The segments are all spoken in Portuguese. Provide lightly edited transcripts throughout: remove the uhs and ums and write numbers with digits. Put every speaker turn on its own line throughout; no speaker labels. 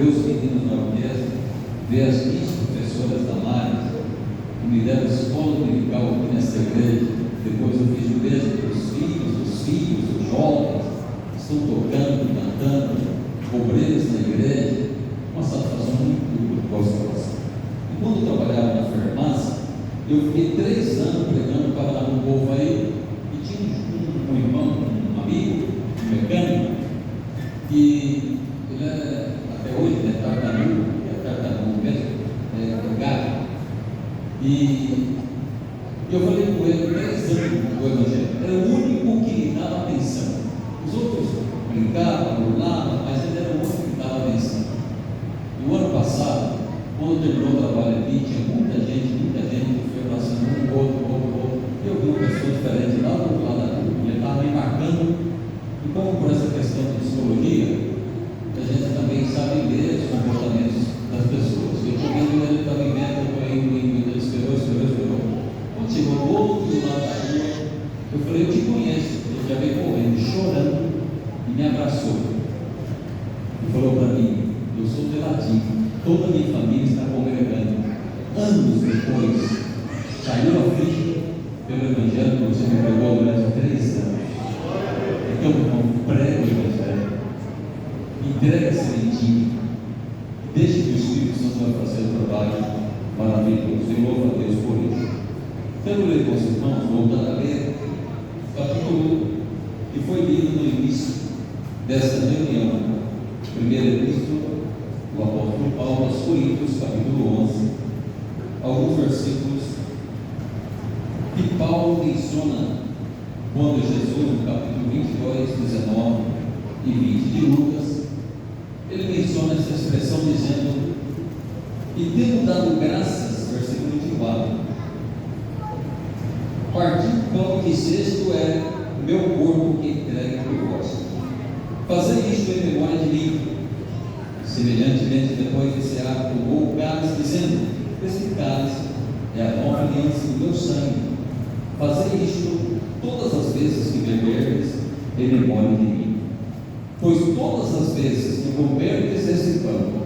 ver os meninos na orquestra, ver as 20 professoras da Maris, que me deram escola dominical aqui nessa igreja. Depois eu fiz o mesmo para os filhos, os jovens, que estão tocando, cantando, obreiros na igreja. Uma satisfação muito gostosa. E quando eu trabalhava na farmácia, eu fiquei 3 anos pregando para um povo aí, e tinha um irmão, um amigo, um mecânico, que ele é, até hoje, né, tartaruga mesmo, gato. E eu falei com ele 3 anos do Evangelho, era o único que me dava atenção. Os outros brincavam, burlavam, mas ele era o único que me dava atenção. E o ano passado, quando terminou o trabalho aqui, tinha muita gente que foi abraçando um outro. E eu vi uma pessoa diferente lá do outro lado da rua, ele estava me marcando. E como por essa questão de psicologia, a gente também sabe ler os comportamentos das pessoas. Eu estou vendo ele está vivendo, ele esperou. Quando chegou do outro lado da rua, eu falei, eu te conheço. Ele já veio correndo, chorando, e me abraçou. E falou para mim, eu sou Teladinho, toda a minha família está congregando. Anos depois, caiu a ficha pelo Evangelho que você me pregou durante 3 anos. Então, irmão, prega o Evangelho, entrega a sementinha, deixe que o Espírito Santo vai fazer o trabalho maravilhoso. E louva a Deus por isso. Quero ler com os irmãos, voltando a ler o capítulo que foi lido no início desta reunião. Primeira epístola do apóstolo Paulo aos Coríntios, capítulo 11, alguns versículos que Paulo menciona quando Jesus, no capítulo 22, 19 e 20 de Lucas, ele menciona essa expressão dizendo, e tendo dado graças, versículo 24, partindo pão que sexto é o meu corpo que entregue por vós. Fazer isto em memória de mim. Semelhantemente, depois de ser tomou o cálice, dizendo, este cálice é a nova aliança do meu sangue. Fazer isto todas as vezes que beberdes em memória de mim. Pois todas as vezes que comerdes este pão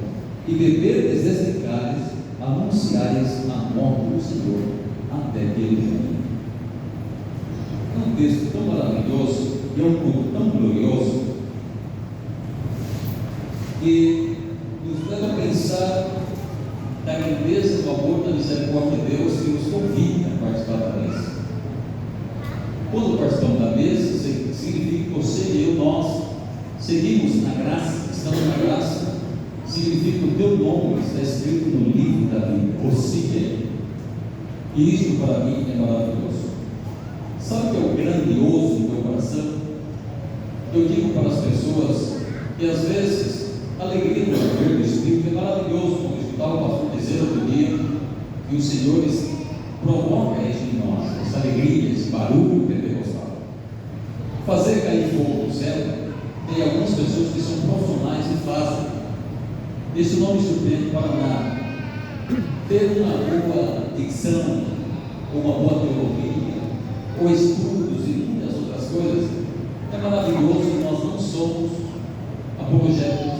e beberdes este cálice, anunciareis a morte do Senhor até que ele venha. É um texto tão maravilhoso e é um culto tão glorioso que nos leva a pensar da grandeza do amor da misericórdia de Deus que nos convida a participar da mesa. Quando participamos da mesa, significa que você e eu, nós seguimos na graça, estamos na graça, significa que o teu nome está escrito no livro da vida, você e ele. E isso para mim é maravilhoso. Sabe o que é o grandioso do meu coração? Eu digo para as pessoas que às vezes a alegria do mover do Espírito é maravilhoso, como eu escutava o pastor dizer outro dia, que os senhores provocam isso em nós, essa alegria, esse barulho pentecostal. Fazer cair fogo do céu, tem algumas pessoas que são profissionais e fazem. Isso não me surpreende para nada. Ter uma boa dicção, uma boa teologia, ou estudos e muitas outras coisas, é maravilhoso e nós não somos apologéticos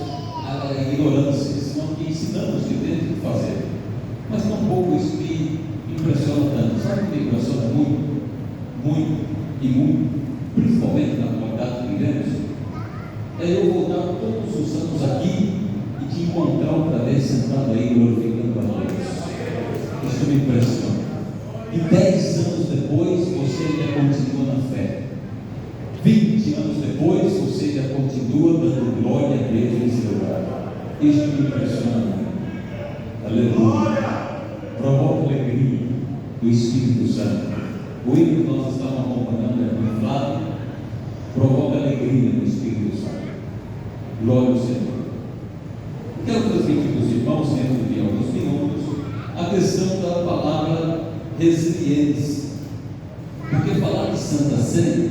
à ignorância, senão que ensinamos de dentro de fazer. Mas tampouco isso me impressiona tanto. Sabe o que me impressiona muito, principalmente na comunidade que vivemos? É eu voltar todos os anos aqui e te encontrar outra vez sentado aí glorificando a Deus. Isso me impressiona. E 10 anos depois você ainda continua na fé. 20 anos depois você ainda continua dando glória a Deus nesse lugar. Isso me impressiona. Aleluia. Provoca alegria do Espírito Santo. O hino que nós estamos acompanhando é o Flávio. Provoca alegria do Espírito Santo. Glória ao Senhor. Quero transmitir para os irmãos, dentro de alguns minutos, a questão da palavra resiliência. Porque falar de Santa Ceia,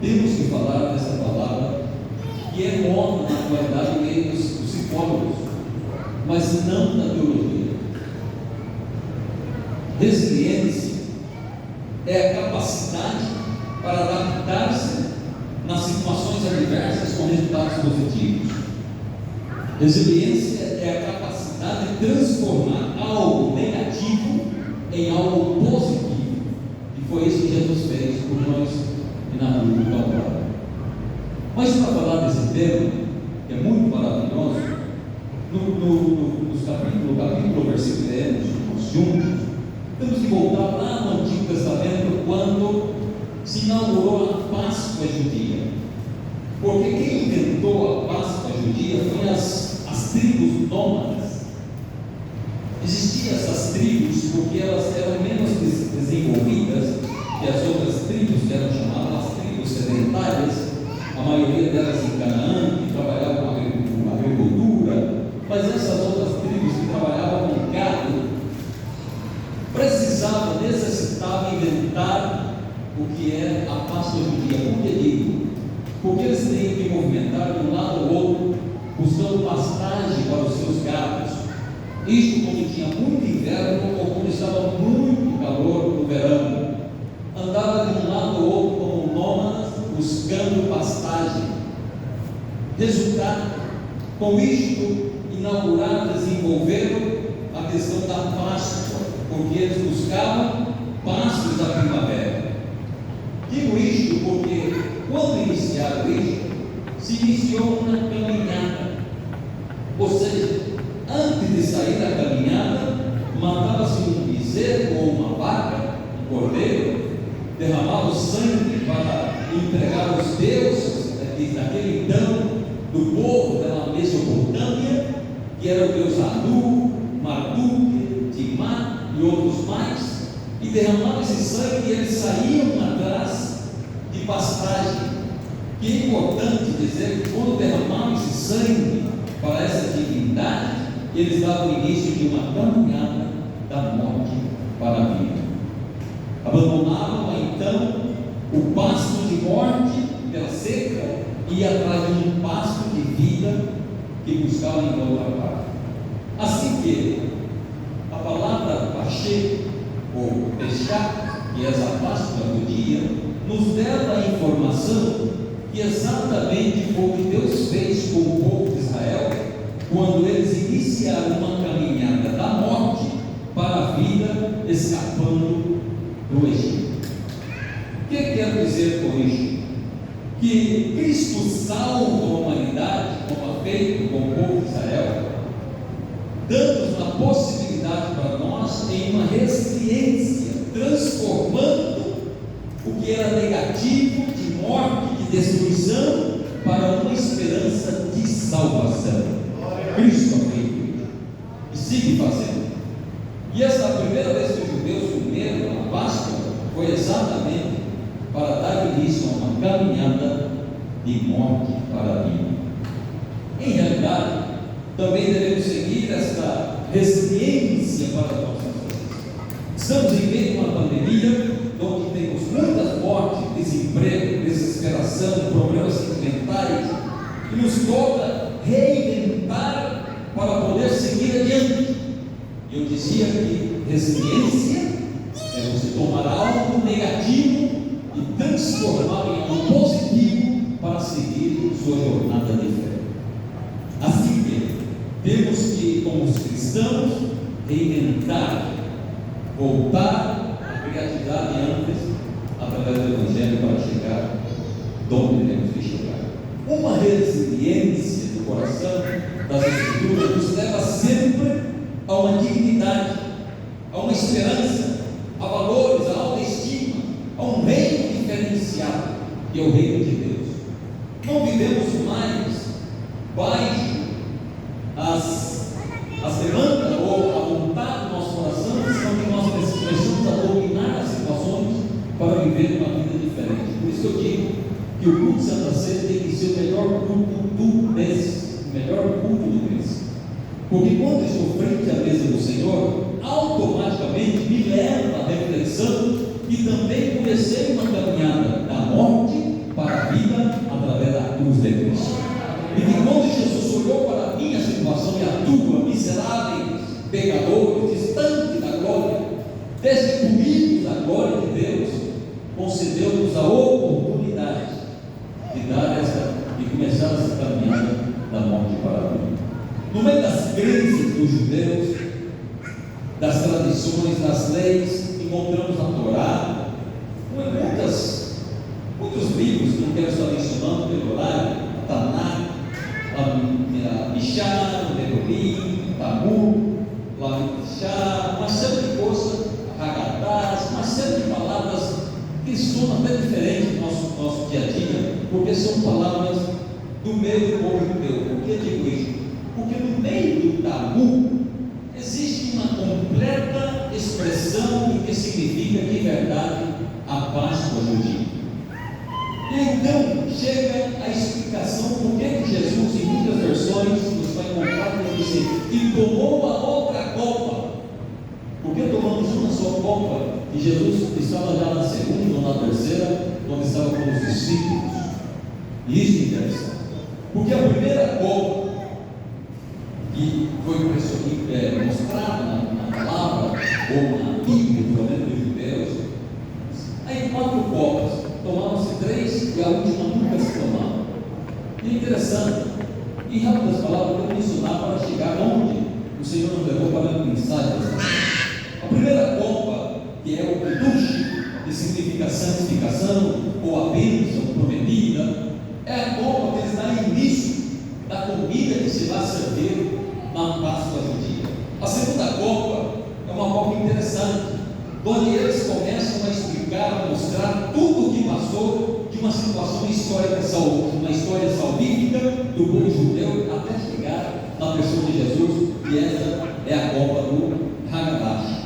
temos que falar dessa palavra que é moda na atualidade meio dos psicólogos, mas não da teologia. Resiliência é a capacidade para adaptar-se nas situações adversas com resultados positivos. Resiliência é a capacidade de transformar algo negativo em algo positivo, e foi isso que Jesus fez por nós na cruz do Calvário. Mas para falar desse tema, que é muito maravilhoso, no capítulo, versículo que lemos juntos, temos que voltar lá no Antigo Testamento, quando se inaugurou a Páscoa judia. Porque quem inventou a Páscoa judia foi as tribos nômades. Existiam essas tribos porque elas eram menos desenvolvidas que as outras tribos, que eram chamadas as tribos sedentárias, a maioria delas em Canaã, que trabalhavam com agricultura, mas essas outras tribos que trabalhavam com gado, necessitavam inventar o que é a Páscoa judia. Por que digo? Porque eles têm que movimentar de um lado ao outro, buscando pastagem para os seus gados. Isto quando tinha muito inverno ou quando estava muito calor no verão. Andava de um lado ao outro como nômades, buscando pastagem. Resultado, com isto inauguraram, desenvolveram a questão da Páscoa, porque eles buscavam pastos da primavera. Digo isto porque quando iniciaram isto, se iniciou uma caminhada, ou seja, antes de sair da caminhada, matava-se um bezerro ou uma vaca, um cordeiro, derramava o sangue para entregar aos deuses daquele então, do povo da Mesopotâmia, que era o deus Anu, Marduk, Timat e outros mais, e derramava esse sangue e eles saíam atrás de pastagem. Que é importante dizer que quando derramavam esse sangue para essa divindade, eles davam início de uma caminhada da morte para a vida. Abandonavam então o pasto de morte pela seca e ia atrás de um pasto de vida que buscavam em outra parte. Assim que a palavra Pachê ou Peshá, que é essa Páscoa do dia, nos leva a informação que exatamente foi o que Deus fez com o povo de Israel quando eles iniciaram uma caminhada da morte para a vida, escapando do Egito. O que quero dizer com isso? Que Cristo salva a humanidade, como feito com o povo de Israel, dando-nos a possibilidade para nós em uma resiliência, transformando o que era negativo, de morte, de destruição, para uma esperança de salvação. Cristo fez e sigue fazendo. E essa primeira vez que os judeus comeram a Páscoa foi exatamente para dar início a uma caminhada de morte para a vida. Em realidade, também devemos seguir esta resiliência para as nossas vidas. Estamos em meio a uma pandemia, onde temos muitas mortes, desemprego, desesperação, problemas sentimentais, que nos toca reinventar para poder seguir adiante. Eu dizia que resiliência é você tomar algo negativo e transformar em algo positivo para seguir sua jornada de fé. Assim que temos que, como os cristãos, reinventar, voltar à criatividade antes, através do Evangelho, para chegar onde temos que chegar. Uma resiliência do coração das Escrituras nos leva sempre a uma dignidade, a uma esperança, a valores, a autoestima, a um reino diferenciado, que é o reino de Deus. Não vivemos mais baixo as demandas ou a vontade do nosso coração, senão que nós precisamos a dominar as situações para viver uma vida diferente. Por isso que eu digo que o culto de Santa Ceia tem que ser o melhor culto do mês, o melhor culto do mês. Porque quando eu estou frente à mesa do Senhor, automaticamente me leva à reflexão e também comecei uma caminhada da morte para a vida através da cruz de Cristo. E que quando Jesus olhou para a minha situação e a tua, miseráveis, pecadores, distantes da glória, destituídos da glória de Deus, concedeu-nos a oportunidade de dar de começar essa caminhada da morte para a vida. no meio das crenças dos judeus, das tradições, das leis, encontramos a Torá, muitos livros que não quero estar mencionando pelo horário, a Tanakh, a Mishá, o Devarim, o Talmud, a Mishá, uma série de coisas, Haggadá, uma série de palavras que soam até diferente do nosso dia a dia, porque são palavras do meio do povo judeu. Por que digo isso? Porque no meio do Talmud existe uma completa expressão do que significa de verdade a Páscoa judia. E então chega a explicação por que Jesus, em muitas versões, nos vai contar e dizer que tomou a outra copa. Porque tomamos uma só copa e Jesus estava já na segunda ou na terceira, quando estava com os discípulos. E isso é interessante, porque a primeira copa que foi mostrada na palavra ou na Bíblia, pelo menos dos judeus, aí 4 copas, tomavam-se 3 e a última nunca se tomava. E é interessante, em rápidas palavras, eu vou mencionar para chegar onde o Senhor nos levou para pensar dessa. A primeira copa, que é o Kiddush, que significa santificação ou a bênção prometida, é a copa que dá início da comida que se vai servir na Páscoa judia. A segunda copa é uma copa interessante, onde eles começam a explicar, a mostrar tudo o que passou de uma situação histórica, uma história salvífica do povo judeu até chegar na pessoa de Jesus, e essa é a copa do Haggadah.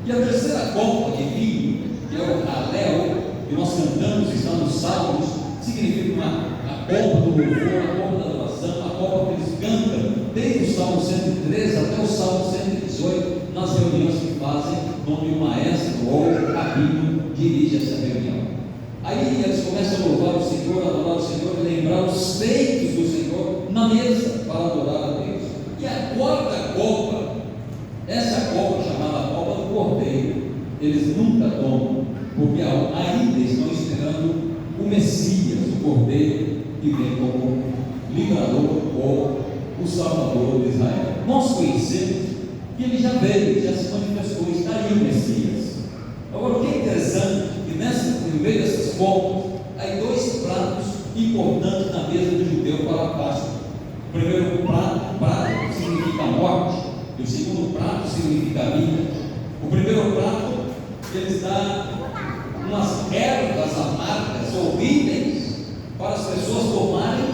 E a terceira copa de vinho, que é o Halel, que nós cantamos, está nos Salmos, significa a copa do louvor, a copa da adoração, a copa que eles cantam, desde o Salmo 113 até o Salmo 118, nas reuniões que fazem, onde o maestro ou o rabino dirige essa reunião. Aí eles começam a louvar o Senhor, a adorar o Senhor e lembrar os feitos do Senhor na mesa para adorar a Deus. E a quarta copa, essa copa chamada copa do Cordeiro, eles nunca tomam, porque ainda estão esperando o Messias, o Cordeiro, que vem como livrador ou o Salvador de Israel. Nós conhecemos que ele já veio, já se manifestou, está aí o Messias. Agora, o que é interessante, que no meio dessas copas, há 2 pratos importantes na mesa do judeu para a Páscoa. O primeiro prato significa morte, e o segundo prato significa vida. O primeiro prato, eles dão umas ervas amargas, horríveis, para as pessoas tomarem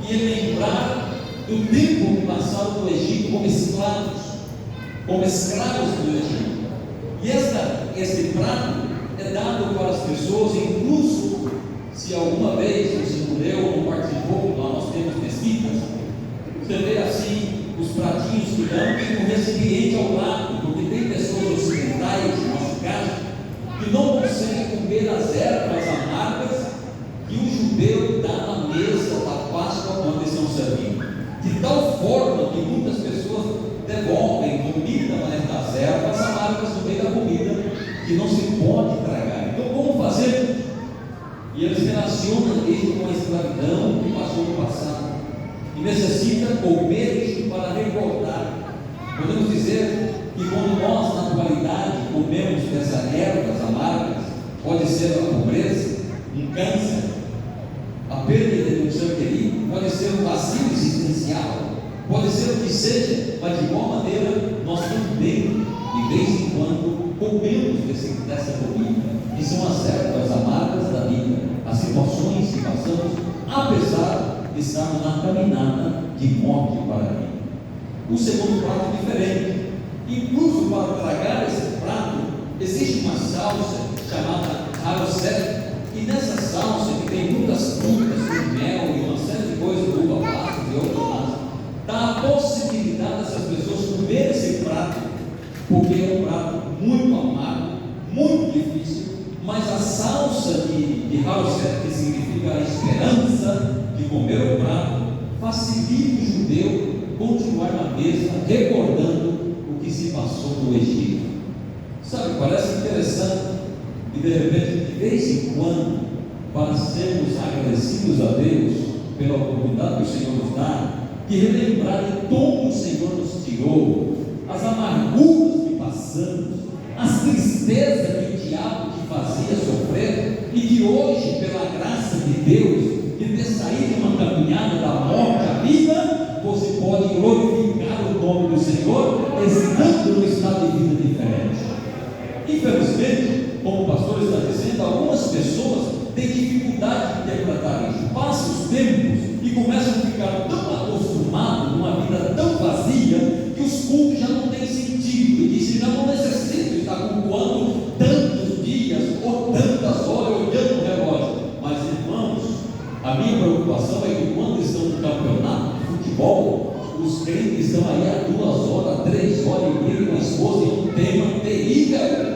e lembrar do tempo que passaram no Egito como escravos do Egito. E este prato é dado para as pessoas, incluso se alguma vez você não leu ou não participou, lá nós temos mesquitas, você vê assim os pratinhos que dão, tem um recipiente ao lado, porque tem pessoas ocidentais, no nosso caso, que não conseguem comer as ervas amargas que o judeu dá na mesa da Páscoa quando eles estão servindo, de tal forma que muitas pessoas devolvem comida, mas das ervas amargas no meio da comida, que não se pode tragar. Então, como fazer? E eles relacionam isso com a escravidão que passou no passado, e necessita comer isto para recordar. Podemos dizer que quando nós, na atualidade, comemos dessas ervas amargas, pode ser a pobreza, um câncer, a perda de um ser querido, pode ser um vazio existencial, pode ser o que seja, mas de igual maneira nós também, de vez em quando, comemos dessa comida, que são as ervas amargas da vida, as situações que passamos, apesar de estarmos na caminhada de morte para a vida. O segundo prato é diferente. Incluso para tragar esse prato, existe uma salsa chamada harosset, e nessa salsa, que tem muitas frutas, com mel e uma série de coisas, uva passas e outras mais, dá a possibilidade dessas pessoas comer esse prato, porque é um prato muito amargo, muito difícil, mas a salsa de harosset, que significa a esperança de comer o prato, facilita o judeu continuar na mesa, recordando o que se passou no Egito. Sabe, parece interessante, e de repente, de vez em quando, para sermos agradecidos a Deus pela oportunidade que o Senhor nos dá, de relembrar em todo o Senhor Senhor, as amarguras que passamos, as tristezas que o diabo te fazia sofrer, e que hoje, pela graça de Deus, de ter saído de uma caminhada da morte à vida, você pode glorificar o nome do Senhor, estando num estado de vida diferente. Infelizmente, como o pastor está dizendo, algumas pessoas têm dificuldade de interpretar isso. Passam os tempos e começam a ficar tão acostumados numa vida tão vazia, que os cultos já não têm sentido, e dizem: já não necessito estar cultuando tantos dias ou tantas horas olhando o relógio. Mas, irmãos, a minha preocupação é que quando estão no campeonato de futebol, os crentes estão aí há 2 horas, 3 horas e meia com a esposa em um tema terrível.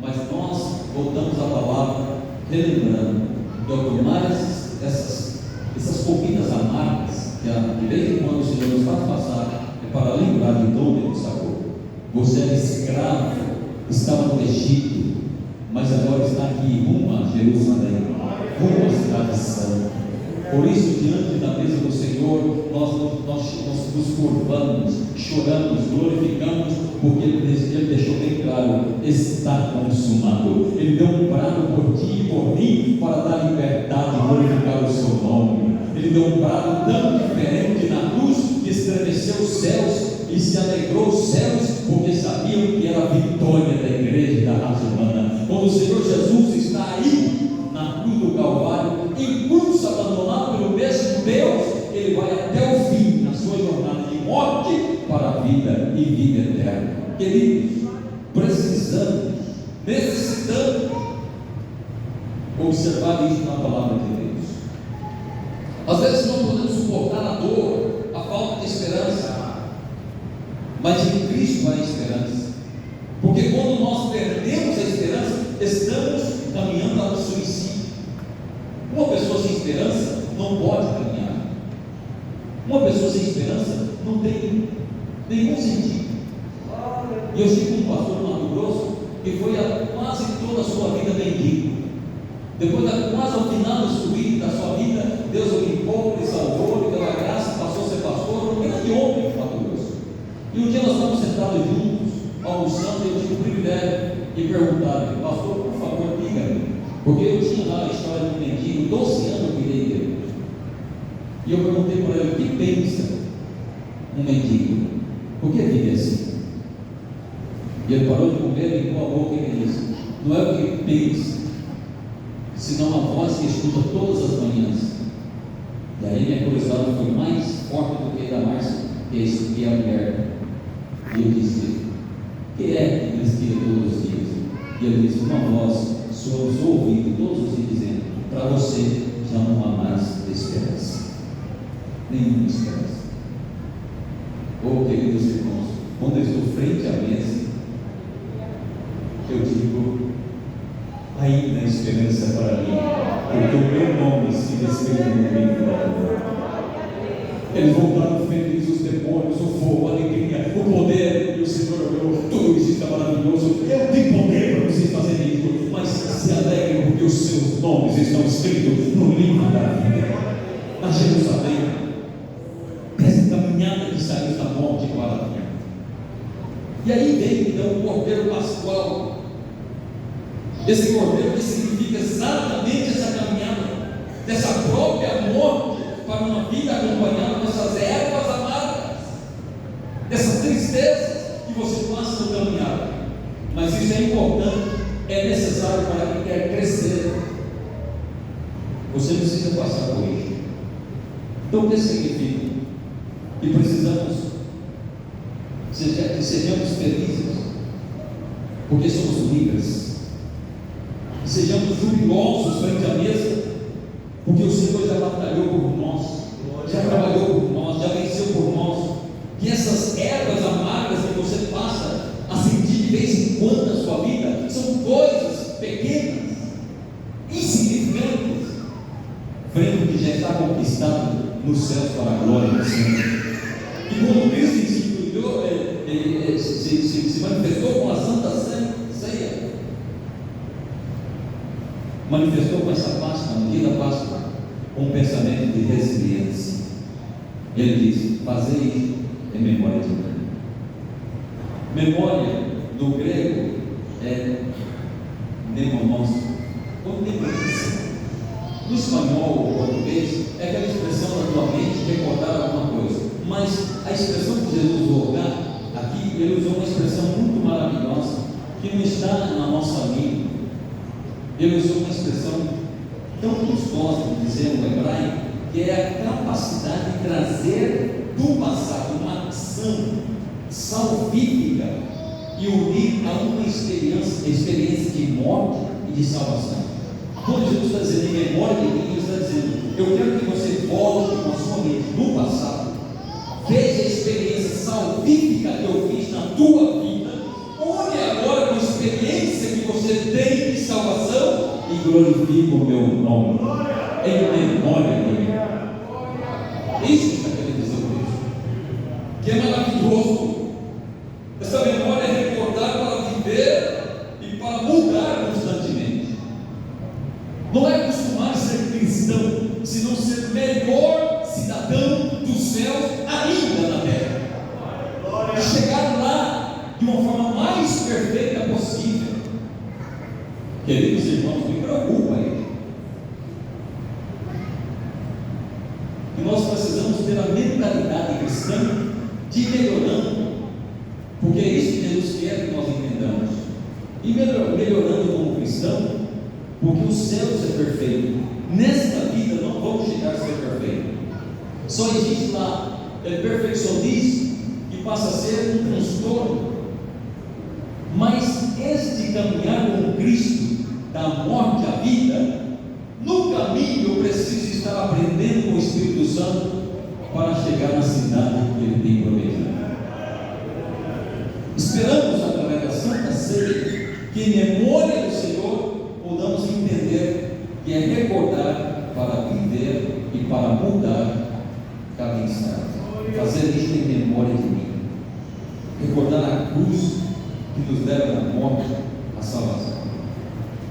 Mas nós voltamos à palavra, relembrando que ao tomar essas comidas amargas, que de vez em quando o Senhor nos faz passar, é para lembrar de onde Ele nos sacou. Você era escravo, estava no Egito, mas agora está aqui rumo a Jerusalém, rumo à cidade santa. Por isso, diante da mesa do Senhor, nós nos curvamos, choramos, glorificamos, porque Ele deixou bem claro: está consumado. Ele deu um brado por ti e por mim, para dar liberdade e glorificar o seu nome. Ele deu um brado tão diferente na cruz, que estremeceu os céus e se alegrou os céus, porque sabiam que era a vitória da igreja e da raça humana. Quando o Senhor Jesus está aí na cruz do Calvário, em cruz, abandonado pelo mesmo Deus, Ele vai até o fim na sua jornada de morte para a vida e vida eterna. Queridos, precisamos, necessitamos observar isso na palavra de Deus. Às vezes não podemos suportar a dor, a falta de esperança, mas em Cristo há esperança, porque quando nós perdemos a esperança, estamos caminhando ao suicídio. Uma pessoa sem esperança não pode caminhar. Uma pessoa sem esperança não tem nenhum sentido. E eu estive com um pastor no Mato Grosso que foi quase toda a sua vida mendigo. Depois, quase ao final da sua vida, Deus o limpou, Ele salvou, Ele deu a graça, passou a ser pastor, um grande homem no Mato Grosso. E um dia nós estávamos sentados juntos, almoçando, e eu tive o privilégio de perguntar: pastor, por favor, diga-me. Porque eu tinha lá a história do mendigo, 12 anos eu cuidei dele. E eu perguntei para ele: o que pensa um mendigo? Por que vive assim? E ele parou de comer e ficou a boca e ele disse: não é o que pensa, senão a voz que escuta todas as manhãs. E aí minha curiosidade foi mais forte do que a da Márcia, que é a mulher. E eu disse: que é que respira todos os dias? E ele disse: uma voz aos ouvidos todos os dias, dizendo: para você já não há mais esperança, nenhuma esperança. Oh, queridos irmãos, quando eu estou frente à mesa, eu digo: ainda há esperança para mim, porque o meu nome se escreve no livro da vida. Eles voltaram felizes, os demônios, o fogo, a alegria, o poder, e o Senhor olhou: tudo isso está maravilhoso, eu tenho poder para vocês fazerem isso, mas se alegrem, porque os seus nomes estão escritos no livro da vida, na Jerusalém, dessa caminhada que saiu da morte para a vida. E aí vem então o Cordeiro Pascual, esse Cordeiro que significa exatamente essa caminhada, dessa própria morte para uma vida acompanhada dessas ervas amargas, dessas tristezas que você passa no caminhar. Mas isso é importante, é necessário para quem quer crescer. Você precisa passar por isso. Então o que significa? Que precisamos que sejamos felizes, porque somos livres, que sejamos jubilosos frente à mesa, porque o Senhor já batalhou por nós, já trabalhou por nós, já venceu por nós. Que essas ervas amargas que você passa a sentir de vez em quando na sua vida são coisas pequenas, insignificantes, frente ao que já está conquistado nos céus para a glória do Senhor. E quando Cristo se manifestou com a Santa Ceia, manifestou com essa Páscoa, no dia da Páscoa, um pensamento de resiliência. Ele diz: fazei isso em memória de mim. Memória, no grego, é mnemonos, ou memoriza. No espanhol ou português, é aquela expressão na tua mente, recordar alguma coisa. Mas a expressão que Jesus usou aqui, ele usou uma expressão muito maravilhosa, que não está na nossa língua. Ele usou uma expressão tão gostosa de dizer no hebraico, que é a capacidade de trazer do passado uma ação salvífica e unir a uma experiência de morte e de salvação. Quando Jesus está dizendo em memória de mim, ele está dizendo: eu quero que você volte com a sua mente no passado, veja a experiência salvífica que eu fiz na tua vida, une agora com a experiência que você tem de salvação e glorifique o meu nome em memória de mim. Isso que está querendo dizer por isso, que é maravilhoso. Essa memória é recordar para viver e para mudar constantemente. Não é costumar ser cristão, senão ser melhor cidadão dos céus ainda na terra, e chegar lá de uma forma mais perfeita possível. Queridos irmãos, me preocupa aí. E nós precisamos ter a mentalidade cristã de ir melhorando, porque é isso que Jesus quer que nós entendamos. E melhorando como cristão, porque os céus é perfeito. Nesta vida não vamos chegar a ser perfeito. Só existe lá perfeccionismo, que passa a ser um transtorno. Mas este caminhar com Cristo, da morte à vida, no caminho eu preciso estar aprendendo com o Espírito Santo para chegar na cidade que Ele tem prometido. Esperamos através da Santa Ceia que em memória do Senhor podamos entender que é recordar para viver e para mudar cada instante. Fazer isso em memória de mim. Recordar a cruz que nos leva da morte à salvação.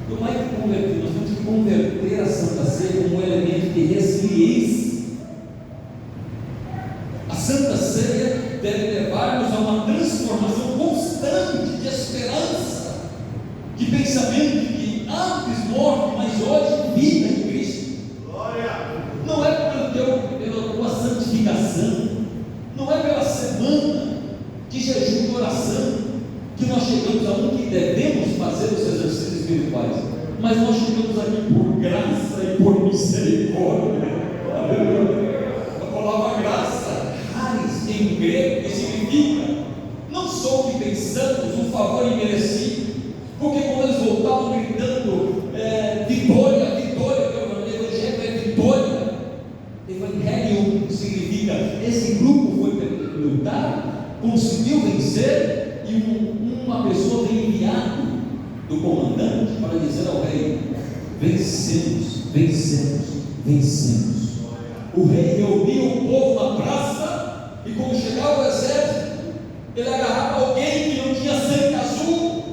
Então, mais que converter, nós temos que converter a Santa Ceia como um elemento de resiliência. A Santa Ceia deve levar-nos a uma transformação constante de esperança, de pensamento de que antes morte, mas hoje vida em Cristo. Não é pela tua santificação, não é pela semana de jejum e oração que nós chegamos a um que devemos fazer os exercícios espirituais, mas nós chegamos aqui por graça e por misericórdia. A palavra graça, charis, em grego, que significa não só o que pensamos, um favor imerecido, porque quando eles voltavam gritando vitória, vitória, o evangelho é vitória. Evangelho significa esse grupo foi lutar, conseguiu vencer, e uma pessoa vem enviado do comandante para dizer ao rei: vencemos, vencemos, vencemos. O rei reuniu o povo na praça, e quando chegava o exército, ele agarrava alguém que não tinha sangue azul,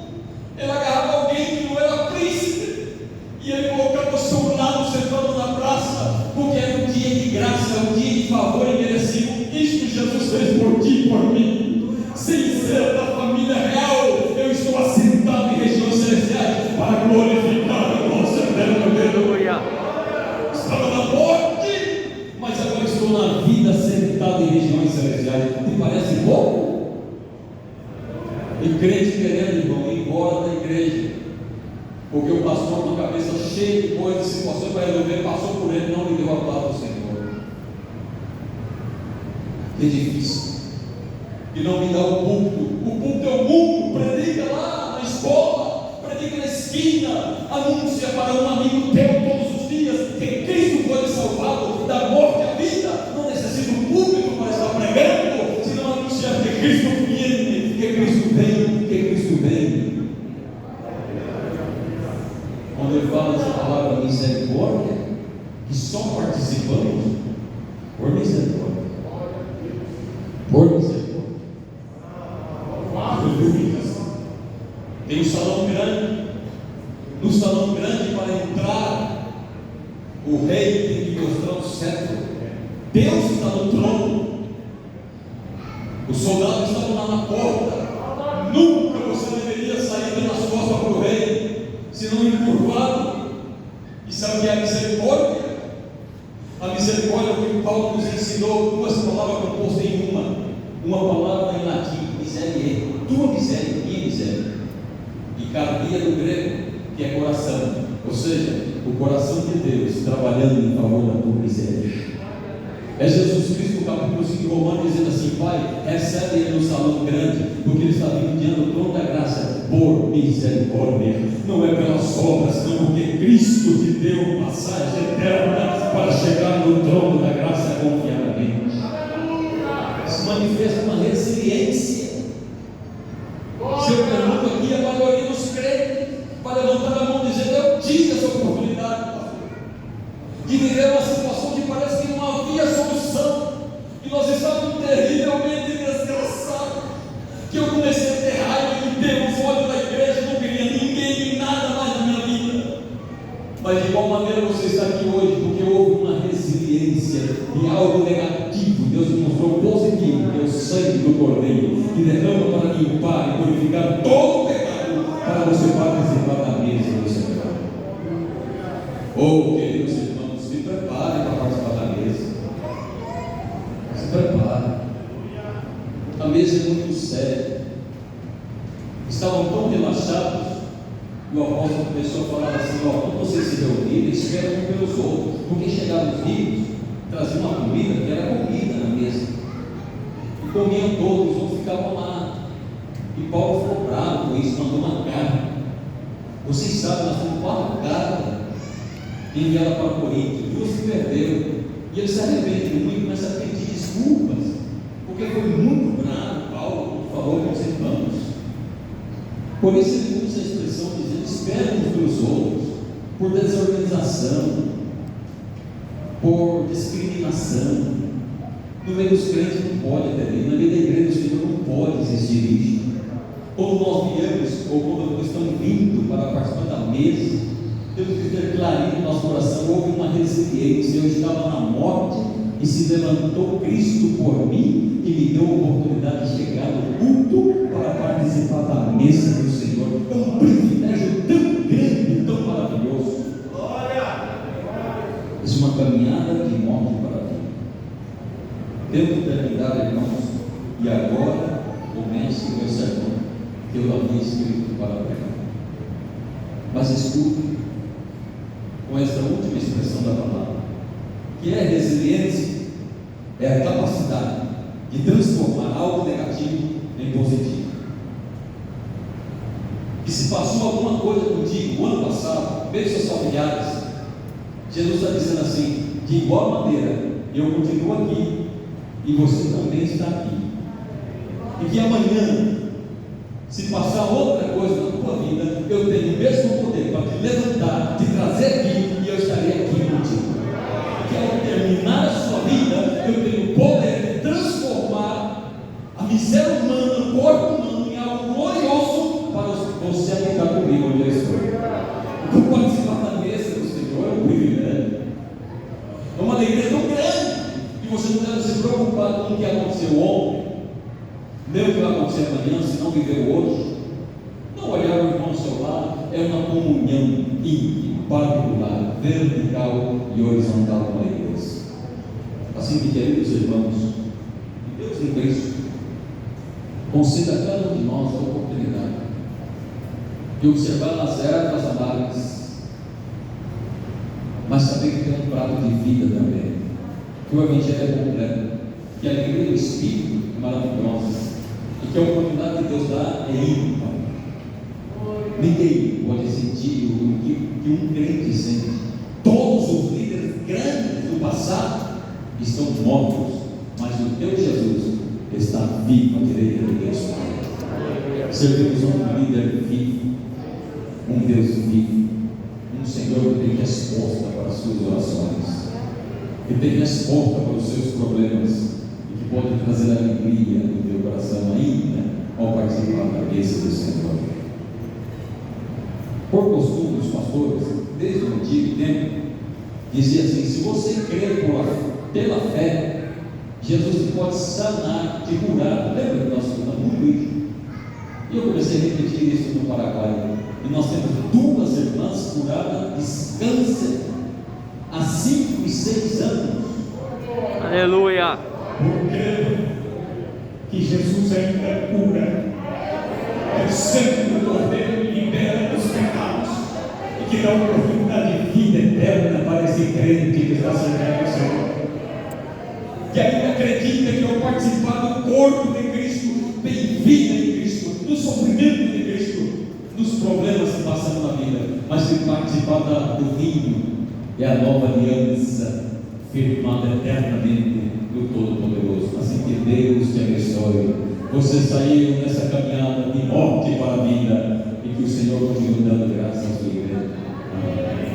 ele agarrava alguém que não era príncipe, e ele colocava ao seu lado, sentado na praça, porque era um dia de graça, um dia de favor imerecido. Isto Jesus fez por ti e por mim. Sem ser da família real, eu estou assentado em regiões celestiais para glorificar o nosso eterno Deus. Estava na morte, mas agora estou na vida, sentado em regiões celestiais. Te parece pouco? E crente querendo, irmão, ir embora da igreja, porque o pastor com a cabeça cheia de coisas, situações para resolver, passou por ele, não lhe deu a palavra do Senhor. Que difícil. E não me dá o púlpito. O púlpito é o mundo. Predica lá na escola, predica na esquina, anuncia para um amigo teu todos os dias que Cristo foi salvado da morte à vida. Não necessita um púlpito para estar pregando, senão anunciar que Cristo viene, que Cristo vem, que Cristo vem. Quando ele fala essa palavra misericórdia, que só participamos por misericórdia. Por misericórdia. Tem um salão grande. No salão grande, para entrar, o rei tem que mostrar o cetro. Deus está no trono. Os soldados estavam lá na porta. Nunca você deveria sair dando as costas para o rei, senão encurvado. E sabe o que é a misericórdia? A misericórdia é o que Paulo nos ensinou, duas palavras compostas em uma palavra em latim, miserie, tua miséria, minha miséria, e cardia do grego, que é coração, ou seja, o coração de Deus trabalhando em favor da tua miséria. É Jesus Cristo no capítulo 5 de Romanos dizendo assim: Pai, recebe ele no salão grande, porque ele está vindo diante do trono da graça por misericórdia, não é pelas obras, não, porque Cristo te deu passagem eterna para chegar no trono da graça confiadamente. Se manifesta uma resiliência. Se eu pergunto aqui, a maioria dos crentes vai levantar a mão dizendo: eu tive essa oportunidade de viver uma situação que parece que não havia solução, e nós estávamos terrivelmente desgraçados, que eu comecei a ter raiva de Deus, olho da igreja, não queria ninguém e nada mais na minha vida. Mas de igual maneira você está aqui hoje, porque houve uma resiliência de algo negativo, Deus me mostrou positivo, que é o sangue do Cordeiro, que derrama para limpar e purificar todo o pecado, para você participar da mesa do Senhor. Oh, queridos irmãos, se preparem para participar da mesa. Se preparem. A mesa é muito séria. Estavam tão relaxados, e o apóstolo começou a falar assim: ó, quando vocês se reunirem, esperam um pelos outros, porque chegaram os ricos, traziam uma comida que era comida na mesa, e comiam todos, os outros ficavam lá. E Paulo ficou bravo com isso, mandou uma carta. Vocês sabem, nós temos 4 cartas enviadas para Corinto, 2 se perderam, e ele se arrepende muito e começa a pedir desculpas, porque foi muito bravo Paulo, por favor, meus irmãos. Por isso ele usa a expressão dizendo: esperam uns pelos outros, por desorganização, por discriminação. No meio dos crentes não pode ter, no meio da igreja do Senhor não pode existir isso. Quando nós viemos, ou quando estamos vindo para participar da mesa, temos que ter clarinho no nosso coração: houve uma resiliência. Eu estava na morte e se levantou Cristo por mim e me deu a oportunidade de chegar no culto para participar da mesa do Senhor. É um privilégio tão grande, tão maravilhoso. Isso é uma caminhada de morte para a vida. Temos que terminar, irmãos, e agora comece o meu sermão que eu havia escrito para pregar. Mas escute com esta última expressão da palavra, que é resiliência, é a capacidade de transformar algo negativo em positivo. E se passou alguma coisa contigo o ano passado, mesmo seus familiares, Jesus está dizendo assim: de igual maneira eu continuo aqui e você também está aqui, e que amanhã, se passar outra coisa na tua vida, eu tenho o mesmo poder para te levantar, te trazer aqui, e eu estarei aqui contigo. Que ao terminar a sua vida, eu tenho o poder de transformar a miséria humana, o corpo humano, em algo glorioso para você habitar comigo onde eu estou. Então, participar da mesa do Senhor é um privilégio. É uma alegria tão grande que você não deve se preocupar com o que aconteceu ontem, nem o que vai acontecer amanhã, se não viveu hoje. Não olhar o irmão ao seu lado, é uma comunhão íntima, particular, vertical e horizontal com a igreja. Assim que, queridos irmãos, Deus em Cristo conceda a cada um de nós a oportunidade de observar nas ervas amargas, mas saber que tem um prato de vida também, que o Evangelho é completo, que a alegria do Espírito é maravilhosa, e que a oportunidade que Deus dá é ímpar. Ninguém pode sentir o que um crente sente. Todos os líderes grandes do passado estão mortos, mas o teu Jesus está vivo à direita de Deus Pai. Servimos um líder vivo, um Deus vivo, um Senhor que tem resposta para as suas orações, que tem resposta para os seus problemas, e que pode trazer alegria no teu coração ainda ao participar da mesa do Senhor. Por costume, os pastores, desde o antigo tempo, diziam assim: se você crer pela fé, Jesus pode sanar, te curar. Lembra que nós estudamos muito isso? E eu câncer há 5 e 6 anos.
Aleluia.
Porque que Jesus ainda cura, é o sangue do Cordeiro libera dos pecados e que dá uma oportunidade de vida eterna para esse crente que está servindo o Senhor, que ainda acredita que ao participar do corpo de Cristo tem vida em Cristo, no sofrimento de Cristo, nos problemas que passamos na vida, mas que participar do vinho é a nova aliança firmada eternamente do Todo-Poderoso. Assim que Deus te abençoe. Você saiu nessa caminhada de morte para a vida e que o Senhor continue dando graças à sua igreja. Amém.